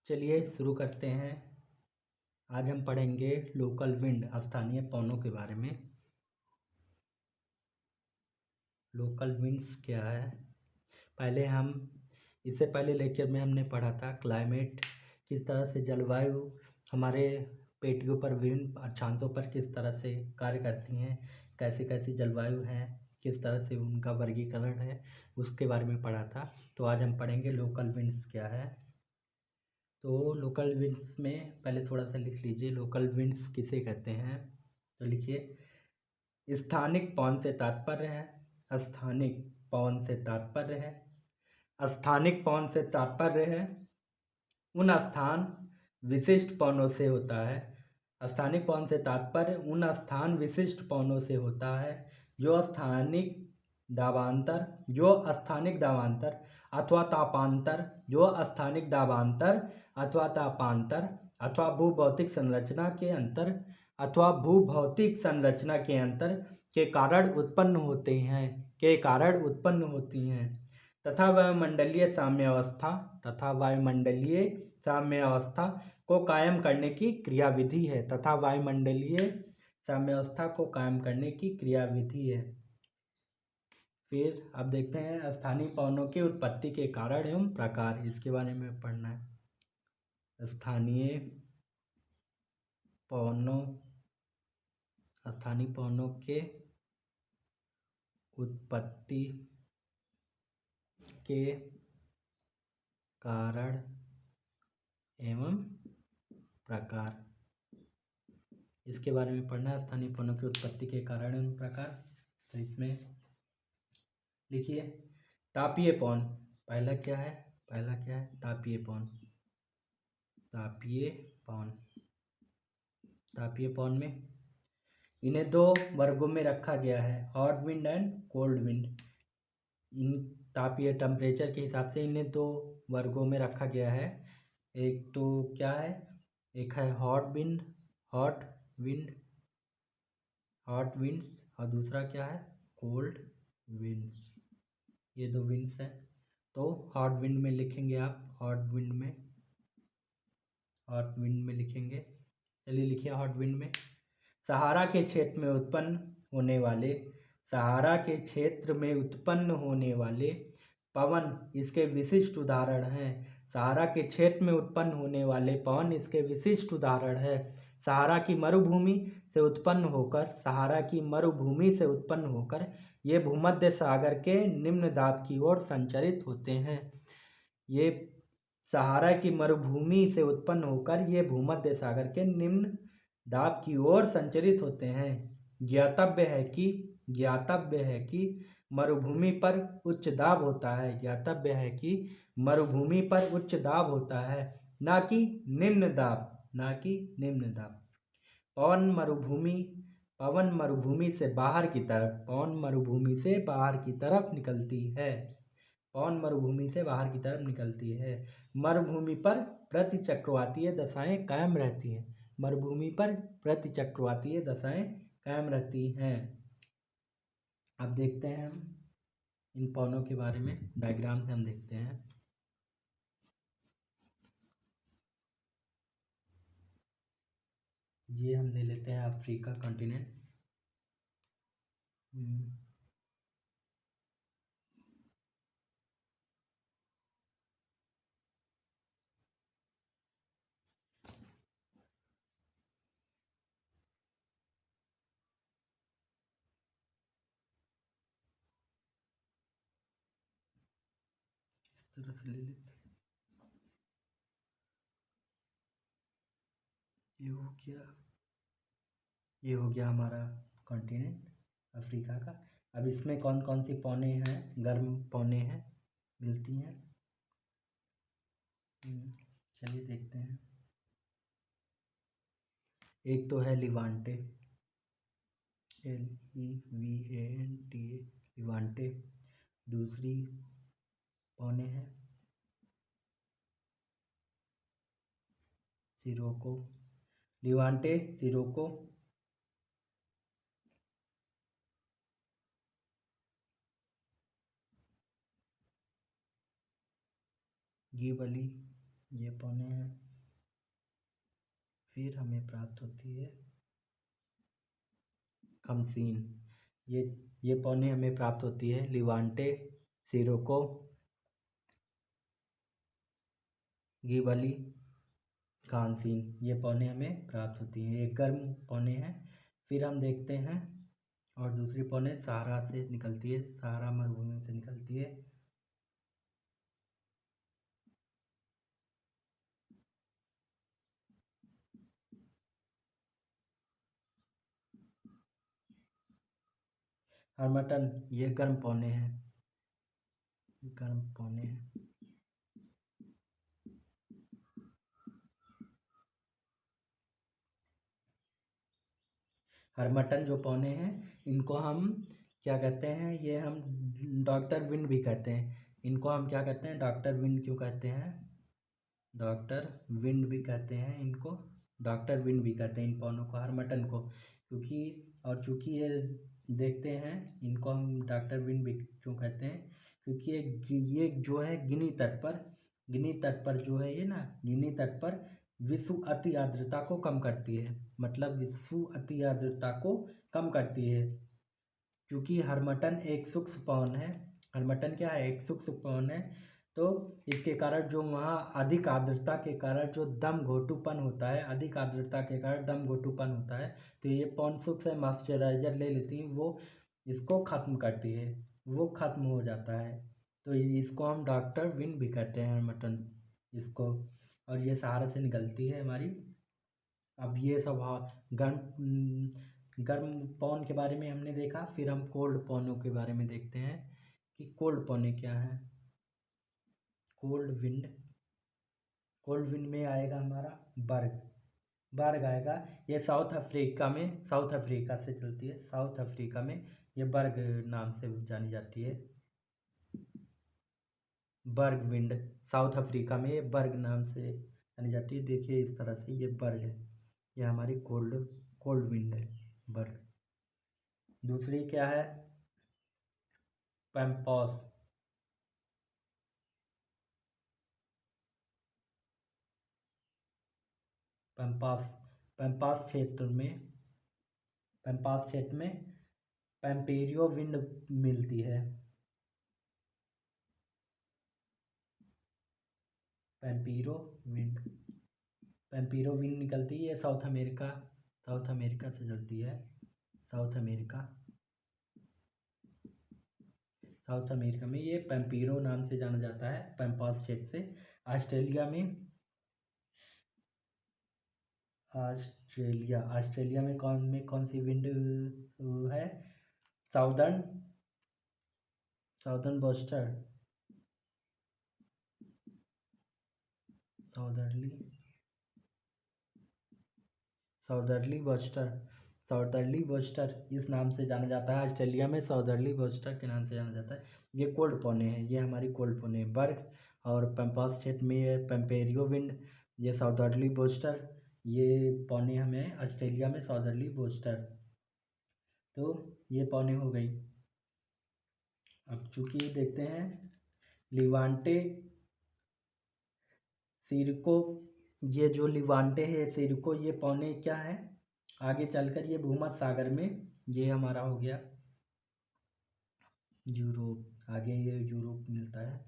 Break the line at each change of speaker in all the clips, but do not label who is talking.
चलिए शुरू करते हैं। आज हम पढ़ेंगे लोकल विंड स्थानीय पवनों के बारे में। लोकल विंड्स क्या है? इससे पहले लेक्चर में हमने पढ़ा था क्लाइमेट, किस तरह से जलवायु हमारे पेटियों पर विभिन्न अक्षांशों पर किस तरह से कार्य करती हैं, कैसी कैसी जलवायु हैं, किस तरह से उनका वर्गीकरण है, उसके बारे में पढ़ा था। तो आज हम पढ़ेंगे लोकल विंड्स क्या है। तो लोकल विंड्स में पहले थोड़ा सा लिख लीजिए, लोकल विंड्स किसे कहते हैं। तो लिखिए, स्थानिक पवन से तात्पर्य है। स्थानिक पवन से तात्पर्य है। स्थानिक पवन से तात्पर्य है उन स्थान विशिष्ट पवनों से होता है। स्थानिक पवन से तात्पर्य उन स्थान विशिष्ट पवनों से होता है जो स्थानिक दाबांतर अथवा तापांतर अथवा भूभौतिक संरचना के अंतर के कारण उत्पन्न होती हैं तथा वायुमंडलीय साम्यावस्था को कायम करने की क्रियाविधि है। फिर अब देखते हैं स्थानीय पवनों की उत्पत्ति के कारण एवं प्रकार, इसके बारे में पढ़ना है। स्थानीय पवनों के उत्पत्ति के कारण एवं प्रकार, इसके बारे में पढ़ना है। स्थानीय पवनों की उत्पत्ति के कारण एवं प्रकार। तो इसमें लिखिए, तापीय पवन पहला क्या है? तापीय पवन में इन्हें दो वर्गों में रखा गया है, hot wind and cold wind. इन तापीय टेम्परेचर के हिसाब से इन्हें दो वर्गों में रखा गया है। एक तो क्या है, एक है हॉट विंड और दूसरा क्या है, कोल्ड विंड। ये दो विंड्स हैं। तो हॉट विंड में लिखेंगे आप, हॉट विंड में लिखेंगे। चलिए लिखिए, हॉट विंड में सहारा के क्षेत्र में उत्पन्न होने वाले पवन इसके विशिष्ट उदाहरण हैं। सहारा के क्षेत्र में उत्पन्न होने वाले पवन इसके विशिष्ट उदाहरण है। सहारा की मरुभूमि से उत्पन्न होकर ये भूमध्य सागर के निम्न दाब की ओर संचरित होते हैं। ये सहारा की मरुभूमि से उत्पन्न होकर ये भूमध्य सागर के निम्न दाब की ओर संचरित होते हैं। ज्ञातव्य है कि मरुभूमि पर उच्च दाब होता है, ना कि निम्न दाब। पवन मरुभूमि से बाहर की तरफ निकलती है। मरुभूमि पर प्रतिचक्रवातीय दशाएं कायम रहती हैं। अब देखते हैं हम इन पवनों के बारे में, डायग्राम से हम देखते हैं। ये हम ले लेते हैं अफ्रीका कॉन्टिनेंट। इस तरह से ले लेते हैं। ये हो गया हमारा कॉन्टिनेंट अफ्रीका का। अब इसमें कौन कौन सी पौने हैं, गर्म पौने हैं, मिलती हैं। चलिए देखते हैं। एक तो है लिवांटे, लिवांटे। दूसरी पौने है सिरोको, लिवांटे सिरोको। गिबली ये पौने हैं। फिर हमें प्राप्त होती है खमसीन। ये ये पौने हमें प्राप्त होती है लिवांटे, सिरोको, गिबली, कांसीन। ये पौने हमें प्राप्त होती हैं, ये गर्म पौने हैं। फिर हम देखते हैं और दूसरी पौने सहारा से निकलती है, सहारा मरुभूमि से निकलती है। हर्मटन, ये गर्म पौने हैं, गर्म पौने हैं। हर्मटन जो पौने हैं, इनको हम क्या कहते हैं, ये हम डॉक्टर विंड भी कहते हैं। इनको हम क्या कहते हैं, डॉक्टर विंड क्यों कहते हैं, डॉक्टर विंड भी कहते हैं इनको, डॉक्टर विंड भी कहते हैं इन पौनों को, हर्मटन को। क्योंकि और चूंकि ये देखते हैं, इनको हम डॉक्टर विंड भी क्यों कहते हैं, क्योंकि ये जो है गिनी तट पर जो है ये ना, गिनी तट पर विश्व अति आर्द्रता को कम करती है, मतलब विश्व अति आर्द्रता को कम करती है। क्योंकि हर्मटन एक सूक्ष्म पवन है, हर्मटन क्या है, एक सूक्ष्म पवन है। तो इसके कारण जो वहाँ अधिक आर्द्रता के कारण जो दम घोटूपन होता है, अधिक आर्द्रता के कारण दम घोटूपन होता है, तो ये पौन सूक्ष्म से मॉइस्चराइजर ले लेती है, वो इसको खत्म करती है, वो खत्म हो जाता है। तो इसको हम डॉक्टर विन भी कहते हैं हर्मटन इसको। और ये सहारा से निकलती है हमारी। अब ये सब गर्म पवन के बारे में हमने देखा। फिर हम कोल्ड पवनों के बारे में देखते हैं कि कोल्ड पवने क्या है। कोल्ड विंड, कोल्ड विंड में आएगा हमारा बर्ग, बर्ग आएगा। ये साउथ अफ्रीका से चलती है, साउथ अफ्रीका में ये बर्ग नाम से जानी जाती है, बर्ग विंड। साउथ अफ्रीका में ये बर्ग नाम से जानी जाती है। देखिए इस तरह से ये बर्ग है, ये हमारी कोल्ड कोल्ड विंड है, बर्ग। दूसरी क्या है, पैम्पॉस, पैम्पास, पैम्पास क्षेत्र में, पैम्पास क्षेत्र में पैम्पेरियो विंड मिलती है, पैम्पीरो विंड, पैम्पीरो विंड निकलती है। साउथ अमेरिका, साउथ अमेरिका से चलती है, साउथ अमेरिका, साउथ अमेरिका में ये पैम्पीरो नाम से जाना जाता है, पैम्पास क्षेत्र से। ऑस्ट्रेलिया में, ऑस्ट्रेलिया, ऑस्ट्रेलिया में कौन सी विंड है, southern, southern buster, southerly, southerly buster, southerly buster इस नाम से जाना जाता है। ऑस्ट्रेलिया में साउदर्ली बस्टर के नाम से जाना जाता है। ये कोल्ड पौने हैं, ये हमारी कोल्ड पौने हैं, बर्ग। और पैम्पास क्षेत्र में ये पैम्पेरियो विंड, ये साउदर्ली बस्टर, ये पौने हमें ऑस्ट्रेलिया में साउदर्ली बस्टर। तो ये पौने हो गई। अब चूंकि देखते हैं लिवांटे, सिरको, ये जो लिवांटे है सिरको, ये पौने क्या है, आगे चलकर ये भूमध्य सागर में, ये हमारा हो गया यूरोप, आगे ये यूरोप मिलता है।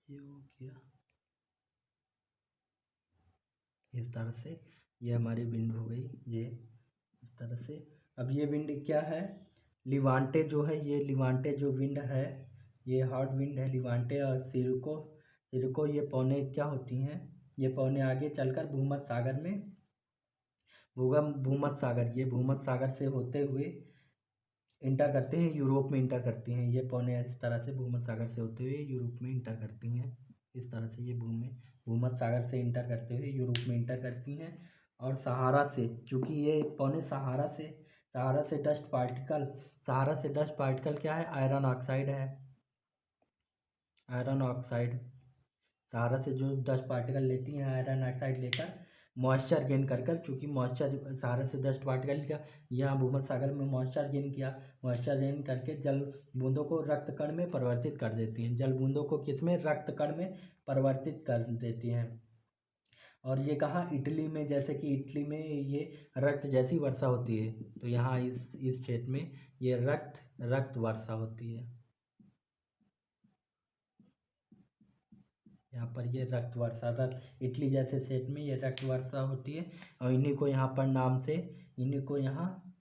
ये हो गया इस तरह से, ये हमारी विंड हो गई, ये इस तरह से। अब ये विंड क्या है, लिवांटे जो है, ये लिवांटे जो विंड है, ये हॉट विंड है लिवांटे। और सिरको, सिरको ये पौने क्या होती हैं, ये पौने आगे चलकर भूमध्य सागर में, भूमध्य सागर, ये भूमध्य सागर से होते हुए इंटर करते हैं, यूरोप में इंटर करती हैं। ये पौने इस तरह से भूमध्य सागर से होते हुए यूरोप में इंटर करती हैं। इस तरह से ये भूमध्य सागर से इंटर करते हुए यूरोप में इंटर करती हैं। और सहारा से, चूँकि ये पौने सहारा से डस्ट पार्टिकल क्या है, आयरन ऑक्साइड है। आयरन ऑक्साइड सहारा से जो डस्ट पार्टिकल लेती हैं, आयरन ऑक्साइड लेकर मॉइस्चर गेन कर कर, चूँकि मॉइस्चर सहारा से डस्ट पार्टिकल क्या, यहाँ भूमध्य सागर में मॉइस्चर गेन किया, मॉइस्चर गेन करके जल बूंदों को रक्त कण में परिवर्तित कर देती हैं। जल बूंदों को किस में, रक्त कण में परिवर्तित कर देती हैं। और ये कहाँ, इटली में, जैसे कि इटली में ये रक्त जैसी वर्षा होती है, तो यहाँ इस क्षेत्र में ये रक्त वर्षा होती है। यहाँ पर ये रक्त वर्षा, इटली जैसे क्षेत्र में ये रक्त वर्षा होती है। और इन्हीं को यहाँ पर नाम से, इन्हीं को यहाँ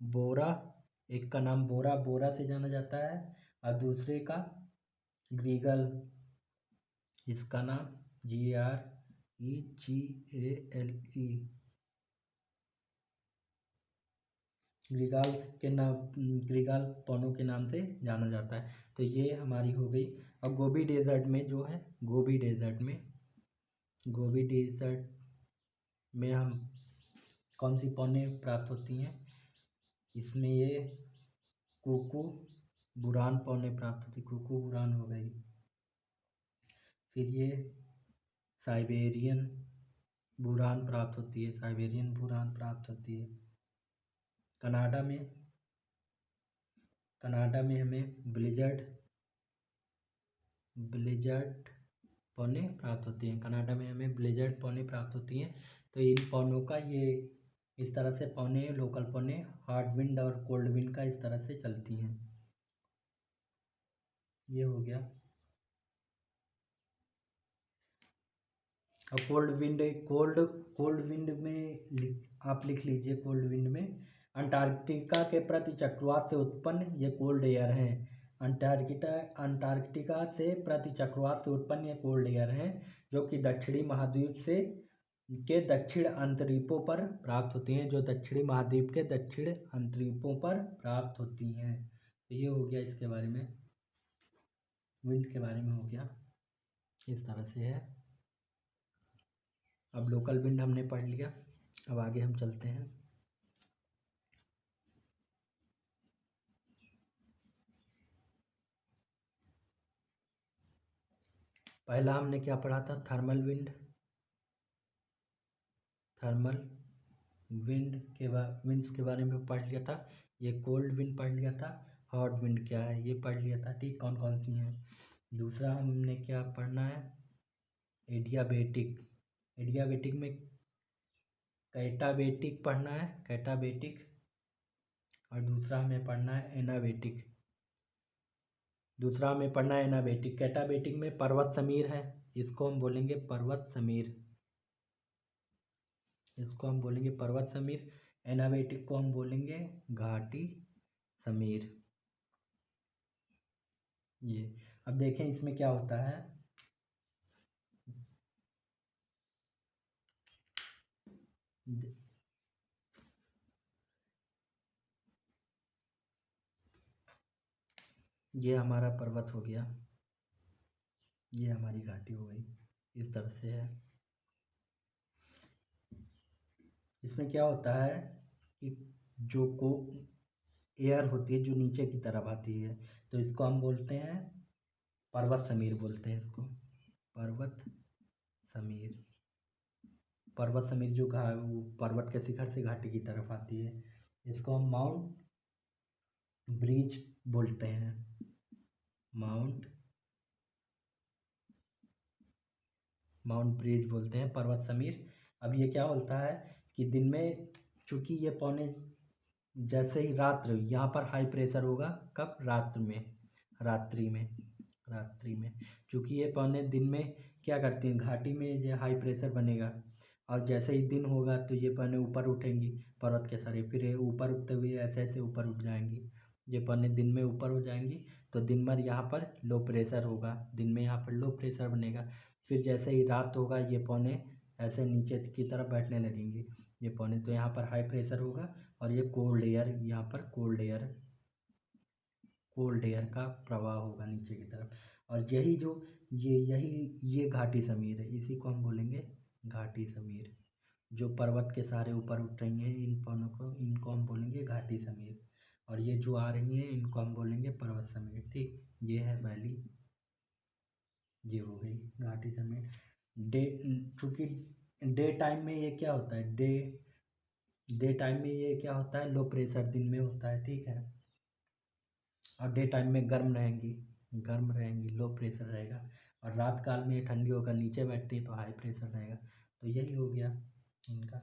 बोरा, एक का नाम बोरा से जाना जाता है, और दूसरे का ग्रीगल, इसका नाम GREGALE, ग्रीगाल के नाम, ग्रीगाल पौनों के नाम से जाना जाता है। तो ये हमारी हो गई। और गोबी डेजर्ट में जो है, गोबी डेजर्ट में हम कौन सी पौने प्राप्त होती हैं, इसमें ये कोको बुरान पौने प्राप्त होती, कोको बुरान हो गई। फिर ये साइबेरियन बुरान प्राप्त होती है, साइबेरियन बुरान प्राप्त होती है। कनाडा में हमें ब्लिजर्ड पौने प्राप्त होती हैं। कनाडा में हमें ब्लिजर्ड पौने प्राप्त होती हैं। तो इन पौनों का ये इस तरह से पौने, लोकल पौने हार्ड विंड और कोल्ड विंड का इस तरह से चलती हैं। ये हो गया। और कोल्ड विंड में आप लिख लीजिए, कोल्ड विंड में अंटार्कटिका के प्रति चक्रवात से उत्पन्न ये कोल्ड एयर हैं। अंटार्कटिका से प्रति चक्रवात से उत्पन्न ये कोल्ड एयर हैं, जो कि दक्षिणी महाद्वीप से के दक्षिण अंतरीपों पर प्राप्त होती हैं, जो दक्षिणी महाद्वीप के दक्षिण अंतरीपों पर प्राप्त होती हैं। तो ये हो गया इसके बारे में, विंड के बारे में हो गया, इस तरह से है। अब लोकल विंड हमने पढ़ लिया, अब आगे हम चलते हैं। पहला हमने क्या पढ़ा था, थर्मल विंड विंड्स के बारे में पढ़ लिया था। ये कोल्ड विंड पढ़ लिया था। हॉट विंड क्या है ये पढ़ लिया था, ठीक, कौन कौन सी हैं। दूसरा हमने क्या पढ़ना है, एडियाबेटिक में कैटाबेटिक पढ़ना है, कैटाबेटिक। और दूसरा हमें पढ़ना है एनाबेटिक। कैटाबेटिक में पर्वत समीर है, इसको हम बोलेंगे पर्वत समीर। एनाबेटिक को हम बोलेंगे घाटी समीर। ये अब देखें इसमें क्या होता है। ये हमारा पर्वत हो गया, ये हमारी घाटी हो गई, इस तरह से है। इसमें क्या होता है कि जो को एयर होती है जो नीचे की तरफ आती है, तो इसको हम बोलते हैं पर्वत समीर बोलते हैं इसको, पर्वत समीर जो पर्वत के शिखर से घाटी की तरफ आती है, इसको हम माउंट ब्रिज बोलते हैं, माउंट ब्रिज बोलते हैं पर्वत समीर। अब ये क्या होता है कि दिन में, चूँकि ये पौने, जैसे ही रात्रि, यहाँ पर हाई प्रेशर होगा कब, रात्रि में, चूँकि ये पौने दिन में क्या करती हैं, घाटी में ये हाई प्रेशर बनेगा, और जैसे ही दिन होगा तो ये पौने ऊपर उठेंगी पर्वत के सारे, फिर ये ऊपर उठते हुए ऐसे ऐसे ऊपर उठ जाएंगी। ये पौने दिन में ऊपर हो जाएंगी, तो दिन भर यहाँ पर लो प्रेशर होगा, दिन में यहाँ पर लो प्रेशर बनेगा। फिर जैसे ही रात होगा ये पौने ऐसे नीचे की तरफ बैठने लगेंगी ये पौने, तो यहाँ पर हाई प्रेशर होगा, और ये कोल्ड एयर, यहाँ पर कोल्ड एयर का प्रवाह होगा नीचे की तरफ। और यही जो ये घाटी समीर है, इसी को हम बोलेंगे घाटी समीर। जो पर्वत के सहारे ऊपर उठ रही हैं इनको हम बोलेंगे घाटी समीर। और ये जो आ रही हैं इनको हम बोलेंगे पर्वत समीर। ठीक, ये है वैली, ये हो गई घाटी समीर। डे चूँकि डे टाइम में ये क्या होता है, डे टाइम में ये क्या होता है, लो प्रेशर दिन में होता है। ठीक है, और डे टाइम में गर्म रहेंगी, लो प्रेशर रहेगा। और रात काल में ये ठंडी होकर नीचे बैठती है तो हाई प्रेशर रहेगा। तो यही हो गया इनका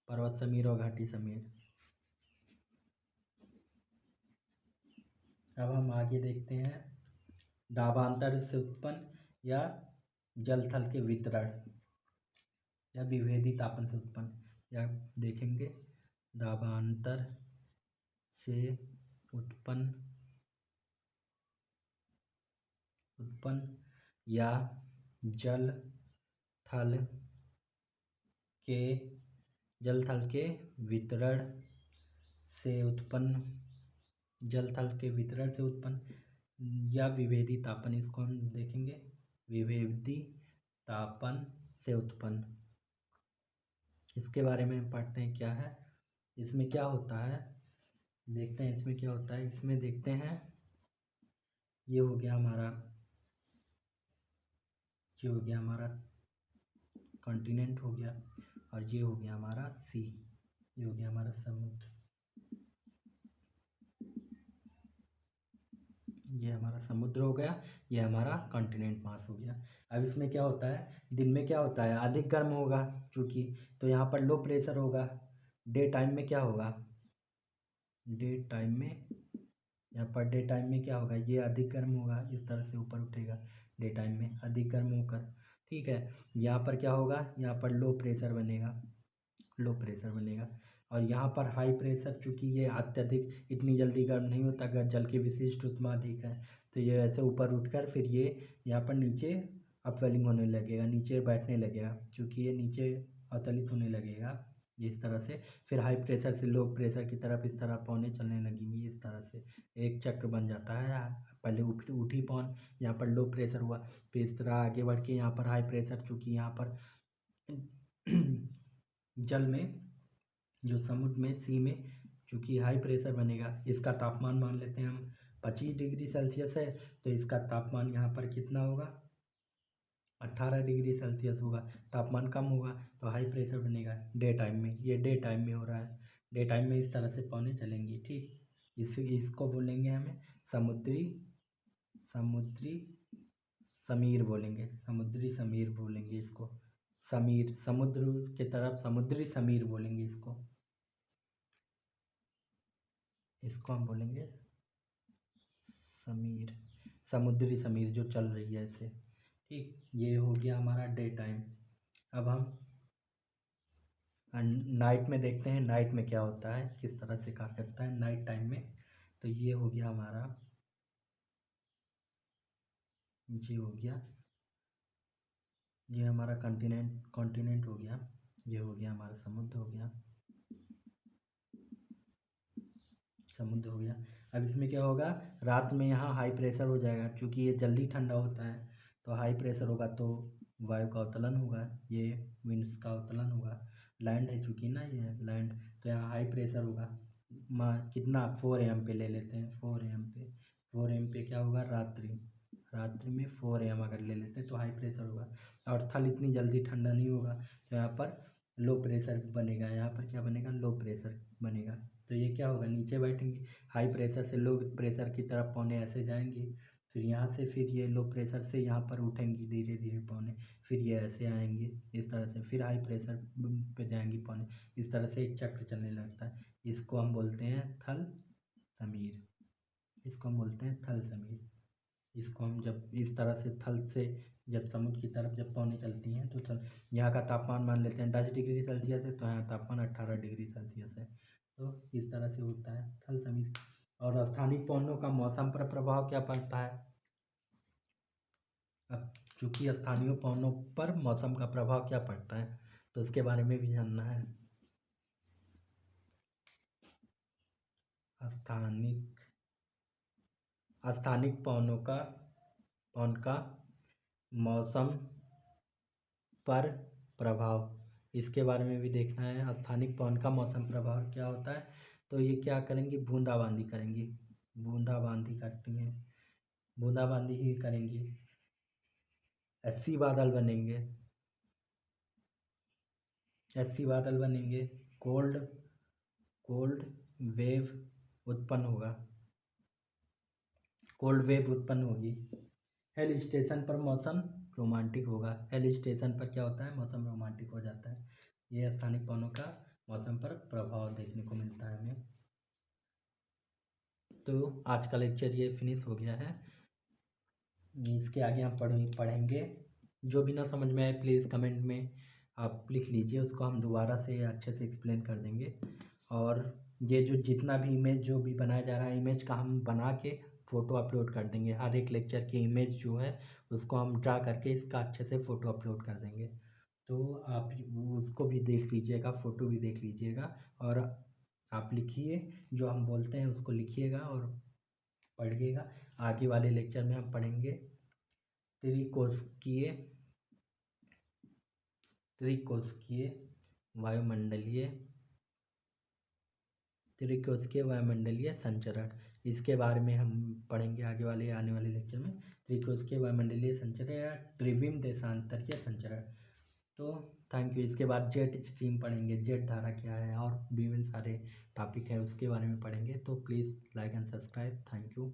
पर्वत समीर और घाटी समीर। अब हम आगे देखते हैं दाबांतर से उत्पन्न या जल थल के वितरण या विभेदी तापन से उत्पन्न, या देखेंगे दाबांतर से उत्पन्न या जल थल के वितरण से उत्पन्न, या विभेदी तापन, इसको हम देखेंगे विभेदी तापन से उत्पन्न। इसके बारे में पढ़ते हैं क्या है, इसमें क्या होता है, देखते हैं इसमें क्या होता है। इसमें देखते हैं, ये हो गया हमारा कॉन्टिनेंट हो गया, और ये हो गया हमारा सी, ये हो गया हमारा समुद्र, ये हमारा समुद्र हो गया, ये हमारा कॉन्टिनेंट मास हो गया। अब इसमें क्या होता है, दिन में क्या होता है, अधिक गर्म होगा चूँकि, तो यहाँ पर लो प्रेशर होगा। डे टाइम में क्या होगा, डे टाइम में यहाँ पर डे टाइम में क्या होगा, ये अधिक गर्म होगा, इस तरह से ऊपर उठेगा डे टाइम में अधिक गर्म होकर। ठीक है, यहाँ पर क्या होगा, यहाँ पर लो प्रेशर बनेगा। और यहाँ पर हाई प्रेशर, चूँकि ये अत्यधिक इतनी जल्दी गर्म नहीं होता, अगर जल की विशिष्ट ऊष्मा अधिक है तो ये ऐसे ऊपर उठकर फिर ये यहाँ पर नीचे अपवेलिंग होने लगेगा, नीचे बैठने लगेगा, क्योंकि ये नीचे अवतलित होने लगेगा ये इस तरह से। फिर हाई प्रेशर से लो प्रेशर की तरफ इस तरह पौने चलने लगेंगी, इस तरह से एक चक्र बन जाता है। पहले उठी पौन, यहाँ पर लो प्रेशर हुआ, फिर इस तरह आगे बढ़ के यहाँ पर हाई प्रेशर, चूँकि यहाँ पर जल में, जो समुद्र में, सी में, चूँकि हाई प्रेशर बनेगा, इसका तापमान मान लेते हैं हम 25 डिग्री सेल्सियस है, तो इसका तापमान यहाँ पर कितना होगा, 18 डिग्री सेल्सियस होगा। तापमान कम होगा तो हाई प्रेशर बनेगा डे टाइम में, ये डे टाइम में हो रहा है। डे टाइम में इस तरह से पौने चलेंगी। ठीक, इसको बोलेंगे हमें समुद्री समीर बोलेंगे इसको। समुद्र की तरफ समुद्री समीर बोलेंगे इसको हम बोलेंगे समीर, समुद्री समीर जो चल रही है ऐसे। ठीक, ये हो गया हमारा डे टाइम। अब हम नाइट में देखते हैं, नाइट में क्या होता है, किस तरह से कार्य करता है नाइट टाइम में। तो ये हो गया हमारा, ये हमारा कॉन्टिनेंट हो गया, ये हो गया हमारा समुद्र हो गया। अब इसमें क्या होगा, रात में यहाँ हाई प्रेशर हो जाएगा, क्योंकि ये जल्दी ठंडा होता है, तो हाई प्रेशर होगा तो वायु का अवतलन होगा, ये विंड्स का अवतलन होगा। लैंड है चूँकि ना, ये लैंड, तो यहाँ हाई प्रेशर होगा। कितना 4 AM पे ले लेते हैं, 4 AM पे क्या होगा, रात्रि में 4 AM अगर ले लेते हैं तो हाई प्रेशर होगा। और थल इतनी जल्दी ठंडा नहीं होगा, तो यहाँ पर लो प्रेशर बनेगा, यहाँ पर क्या बनेगा, लो प्रेशर बनेगा। तो ये क्या होगा, नीचे बैठेंगे, हाई प्रेशर से लो प्रेशर की तरफ पौने ऐसे जाएंगी, फिर यहाँ से फिर ये लो प्रेशर से यहाँ पर उठेंगी धीरे धीरे पौने, फिर ये ऐसे आएंगे इस तरह से, फिर हाई प्रेशर पे जाएंगी पौने, इस तरह से एक चक्र चलने लगता है। इसको हम बोलते हैं थल समीर, इसको हम जब इस तरह से थल से जब समुद्र की तरफ जब पौने चलती हैं तो थल, यहाँ का तापमान मान लेते हैं 10 डिग्री सेल्सियस है, तो यहाँ तापमान 18 डिग्री सेल्सियस है। तो इस तरह से होता है थल समीर। और स्थानिक पौनों का मौसम पर प्रभाव क्या पड़ता है, अब चूँकि स्थानीय पौनों पर मौसम का प्रभाव क्या पड़ता है तो उसके बारे में भी जानना है। स्थानिक पवनों का पवन का मौसम पर प्रभाव, इसके बारे में भी देखना है। स्थानिक पवन का मौसम प्रभाव क्या होता है, तो ये क्या करेंगी, बूंदाबांदी करेंगी, बूंदाबांदी करती हैं, बूंदाबांदी ही करेंगी। ऐसी बादल बनेंगे, ऐसी बादल बनेंगे, कोल्ड कोल्ड वेव उत्पन्न होगा, कोल्ड वेव उत्पन्न होगी। हिल स्टेशन पर मौसम रोमांटिक होगा, हिल स्टेशन पर क्या होता है, मौसम रोमांटिक हो जाता है। ये स्थानिक पवनों का मौसम पर प्रभाव देखने को मिलता है हमें। तो आज का लेक्चर ये फिनिश हो गया है। इसके आगे हम पढ़ेंगे। जो भी ना समझ में आए प्लीज़ कमेंट में आप लिख लीजिए, उसको हम दोबारा से अच्छे से एक्सप्लेन कर देंगे। और ये जो जितना भी इमेज जो भी बनाया जा रहा है, इमेज का हम बना के फ़ोटो अपलोड कर देंगे। हर एक लेक्चर की इमेज जो है उसको हम ड्रा करके इसका अच्छे से फ़ोटो अपलोड कर देंगे। तो आप उसको भी देख लीजिएगा, फ़ोटो भी देख लीजिएगा, और आप लिखिए, जो हम बोलते हैं उसको लिखिएगा और पढ़िएगा। आगे वाले लेक्चर में हम पढ़ेंगे त्रिकोष्कीय वायुमंडलीय संचरण, इसके बारे में हम पढ़ेंगे आने वाले लेक्चर में। त्रिकोष्कीय वायुमंडलीय संचरण या त्रिविम देशांतरीय संचरण। तो थैंक यू। इसके बाद जेट स्ट्रीम पढ़ेंगे, जेट धारा क्या है, और विभिन्न सारे टॉपिक हैं उसके बारे में पढ़ेंगे। तो please like and subscribe. Thank you.